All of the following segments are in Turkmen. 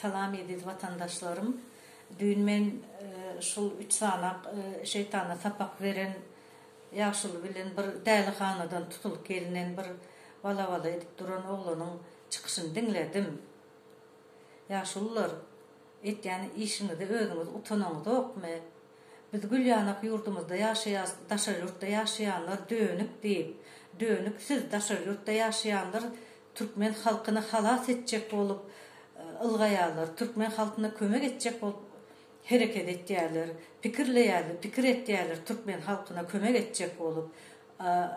Salam ediz vatandaşlarım. Dün men şul 3 sanak şeytana sapak veren yaşlı bilen bir dälixanadan tutulup gelinen bir vala edip duran oğlanın çıkışını dinledim. Yaşlılar yani işini de özünüz utananız okma. Biz Gülyanak yurdumuzda yaşayan, daşar yurtta yaşayanlar dönüp deyip, dönüp siz daşar yurtta yaşayanlar Türkmen halkını halas edecek olup ılgayalar, Türkmen halkına kömek edecek olup hareket etdiler, fikir etdiler, Türkmen halkına kömek edecek olup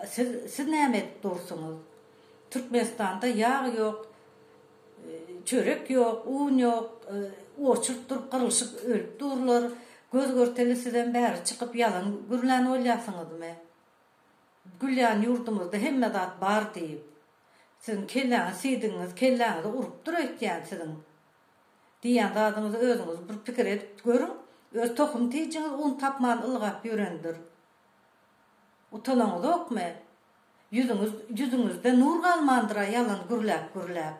siz näme dursunuz? Türkmenistan'da yağ yok, çörek yok, un yok, oçurt durup kırılışıp ölüp dururlar. Göz görtelisinden bäri çıkıp yalan gürlen oýassyňyzmy? Gülýän yurdumuzda hemme zat bar diýip, sizin kelläňiz, sidiňiz, kelläňizi urup durýan sizin. Diýen zadyňyzy özüňiz bir pikir edip görüň, öz tohum tiýiňiz un tapman ılgap ýörendir. Utanaňyz okmy? Yüzüňizde nur galmandyra yalan gürläp.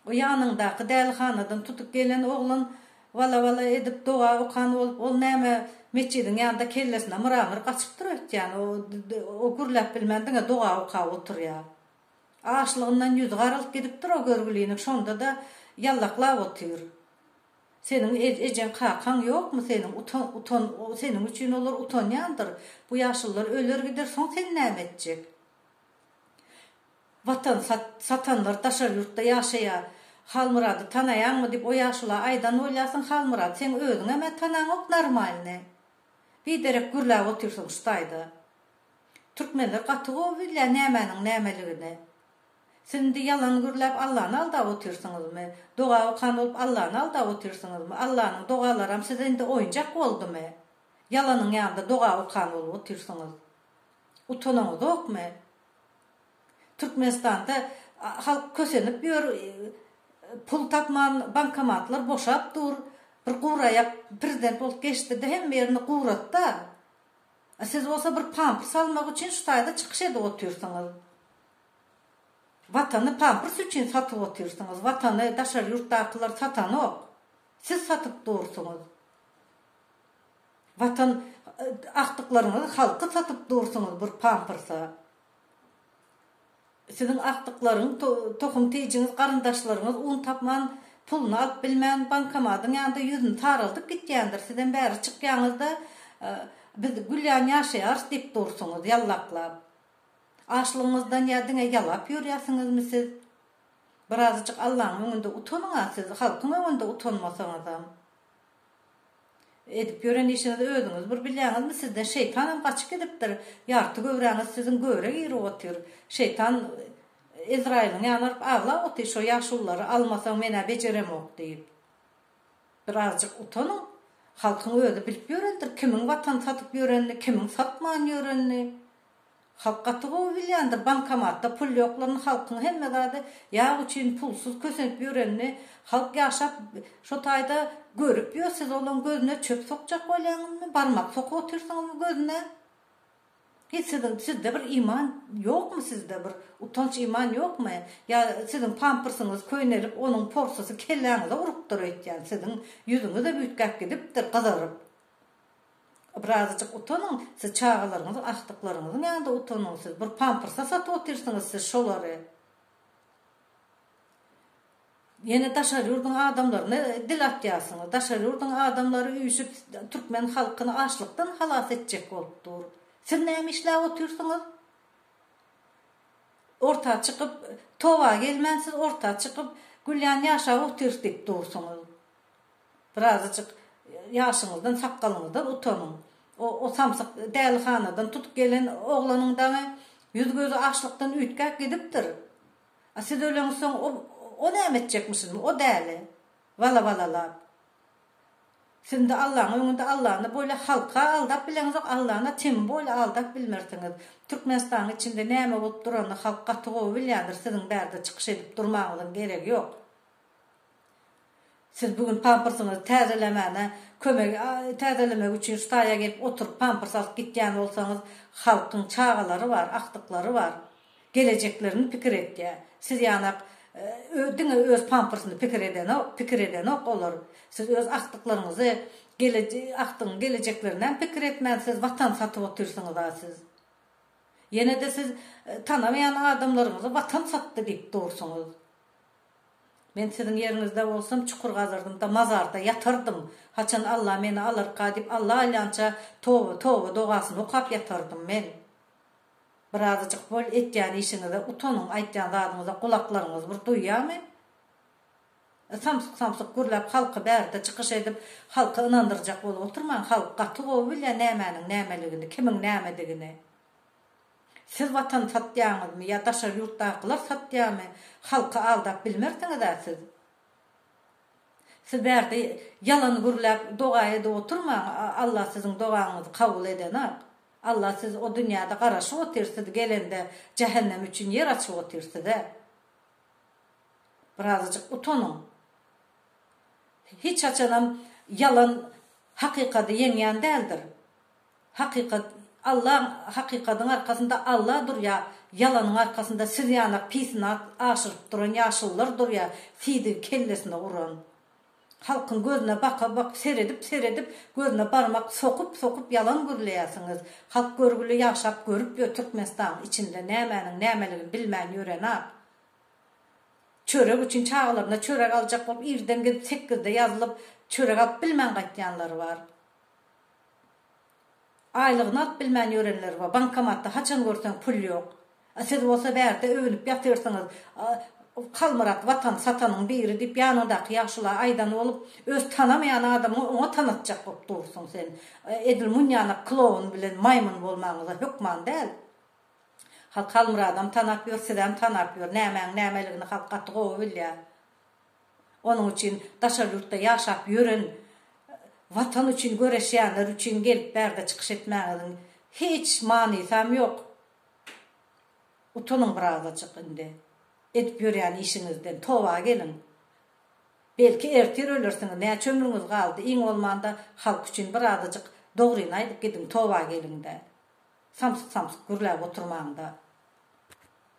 O ýanyndaky dälixanadan tutup gelen oglan vala edip doğa okan olup ol näme meçidin ýanynda kellesine myramyr gaçyp durýan o gürläp bilmendiňe doğa oka oturýar. Aşlygyndan ýüzi garalyp gidip dur o görgüliňi şonda da ýallaklap otyr. Senin ejen kakan ýokmy senin utan senin üçin olar utanýandyr. Bu ýaşlylar öler gider soň sen näme etjek? Vatan satanlar daşar yurtda ýaşaýar. Halmurady tanaýanmy dip o ýaşlylar aýdan oýlasyn Halmurady sen özüň äme tanaňok normalny. Bir derek gürläp otursaň ştaýda. Türkmenler gaty gowy nämenin nämeligini. Şimdi yalan gürläp Allah'ın aldap otursaňyzmy? Doğa okan olup Allah'ın aldap otursaňyzmy? Allah'ın dogalarym sizin de oýunjak boldumy? Yalanyň ýanynda doğa okan olup otursaňyz. Utanaňyz okmy? Türkmenistan'da halk kösenip ýör, pul tapman bankomatlar boşap dur. Bir guraýak prezident bolup geçdi de hem ýerini guratda. Siz olsa bir pampers salmak üçin ştaýda çykyş edip otursaňyz. Vatany pampers üçin satyp otursaňyz, vatany daşar yurtdakylar satan ok. Siz satyp dursunuz. Vatan akdyklaryňyzy halka satyp dursunuz bir pampersa. Sizin akdyklaryň tohum tiýiňiz, garyndaşlaryňyz un tapman pulunu alyp bilmän bankomatyň ýanynda ýüzüni taraldyp gitýändir. Sizden bäri çykýanyzda biz Gülýan ýaşaýar diýip dursunuz ýallaklap. Aşlygyňyzdan ýa-diňe ýalap ýörýärsiňizmi siz? Birazjyk Allahyň öňünde utanyňa siz, halkyň öňünde utanmasaňyzam. Edip gören işinizi özüňiz bir bilýäňizmi sizden şeytanam gaçyp gidipdir. Ýarty göwräňiz sizin göwre giri otyr. Şeytan Izrail'in ýanyp agla otyr şo ýaşullary almasaň mene bejeremok diýip. Birazjyk utanyň. Halkyň özü bilip ýörendir kimiň watan satyp ýörenini, kimiň satman ýörenini. Halk gaty gowy bilýändir bankomatda pul ýoklaryny halkyň hemme zady ýa üçin pulsuz kösenip ýörenini halk ýaşap şo taýda görüp ýör siz olan gözüne çöp sokjak bolýaňyzmy, barmak sokup otursaňyz gözüne. Hiç sizde bir iman ýokmy sizde bir utanç iman ýokmy? Ya sizin pampersyňyz köýnerip onuň porsasy kelläňize urup durýan sizin ýüzüňiz de büýtgäp gidipdir gyzaryp. Birazjyk utanyň, siz çağalaryňyz, akdyklaryňyzyň ýanynda utanyň siz. Bir pampersa satyp otursaňyz siz şolary. Yine daşar yurdun adamlaryny dil atýasyňyz. Daşar yurdun adamlary üýüşüp Türkmen halkyny açlykdan halas etjek bolupdyr. Siz näme işläp otursaňyz? Orta çykyp towa gelmensiz, orta çykyp Gülýan ýaşap oturdyp dursaňyz. Birazjyk ýaşyňyzdan, sakkalyňyzdan utanyň. O samsyk dälixanadan tutup gelen oglanyň da ýüz gözü açlykdan üýtgäp gidipdir. Siz öleňsoň o näme etjekmisiniz? O däli. Vala. Şimdi Allah'ın öňünde Allah'ını böyle halka aldap bileňiz, Allah'ına tim böyle aldap bilmersiňiz. Türkmenistan içinde näme bolup durany halk gaty gowy bilýändir. Sizin bärde çykyş edip durmagyňyzyň geregi ýok. Siz bugün pampersyňyzy täzelemek üçin ştaýa gelip oturup pampers alyp gitýän bolsaňyz, halkyň çağalary bar, akdyklary bar. Geleceklerini pikir etdi. Siz ýanak Ödüňe öz pampersini pikir eden ok olur. Siz öz aktıklarınızı geleceklerinden pikir etmezsiz, vatan satıp otursunuz da siz. Yine de siz tanımayan adamlarınızı vatan sattı deyip doğursunuz. Men sizin yerinizde olsam çukur kazırdım da mazarda yatırdım. Haçan Allah beni alır kadip Allah alyança tovu doğasını okap yatırdım men. Birazcık bol etýän işinize utanın, aýtýan zadyňyza kulaklarınız bir duýýarmy? Samsyk gürläp halky bärde çykyş edip halky inandyrjak bolup oturmaň, halk gaty bolup bilýär nämäniň nämeligini, kimiň nämedigini. Siz vatan satýaňyzmy ýa daşar ýurtdakylar satýarmy? Halky aldap bilmersiňiz siz. Siz bärde yalan gürläp doga edip oturmaň, Allah siziň dogaňyzy kabul edenok. Allah siz o dünyada garaşyp otursydy gelende cehennem üçin yer açyp otursydy. Birazcık utanın. Hiç açanam yalan hakikaty yeňýän däldir. Hakikat Allah hakikatyň arkasında Allah durýar, yalanyň arkasında siz ýanak pisini aşyryp duran ýaşyllar durýar, fidir kellesine uran. Halkın gözüne baka seredip gözüne barmak sokup yalan gürleýärsiňiz. Halk görgüli ýaşap görüp Türkmenistan içinde nämeligini bilmän ýörenak. Çörek üçin çağlarına çörek aljak bolup irden gelip 8'de yazılıp çörek alıp bilmän gaýtýanlar var. Aylygyny alyp bilmän ýörenler var. Bankomatda haçan görseň pul ýok. Siz bolsa bärde övünüp ýatyrsyňyz. Kalmarat vatan satanyň biri dip ýanyndaky ýaşylar aýdan bolup öz tanamayan adamy oňa tanatjak bolup dursun sen. Edil munýana klowun bilen maymun bolmagyňyza hükman däl. Halk kalmar adam tanap ýör, sizem tanap ýör. Nämeligini halk gaty gowy bilýär. Onuň üçin daşar ýurtda ýaşap ýören vatan üçin göreşýänler üçin gelip bärde çykyş etmägiň hiç manysam ýok. Utanyň birazajyk indi. Edip ýörýän işiňizden towa gelin. Belki ertir ölürsiňiz, näçe ömrüňiz galdy. Iň bolmanda halk üçin birazajyk dogryny aýdyp gidin, towa gelin de. Samsyk gürläp oturmaňda.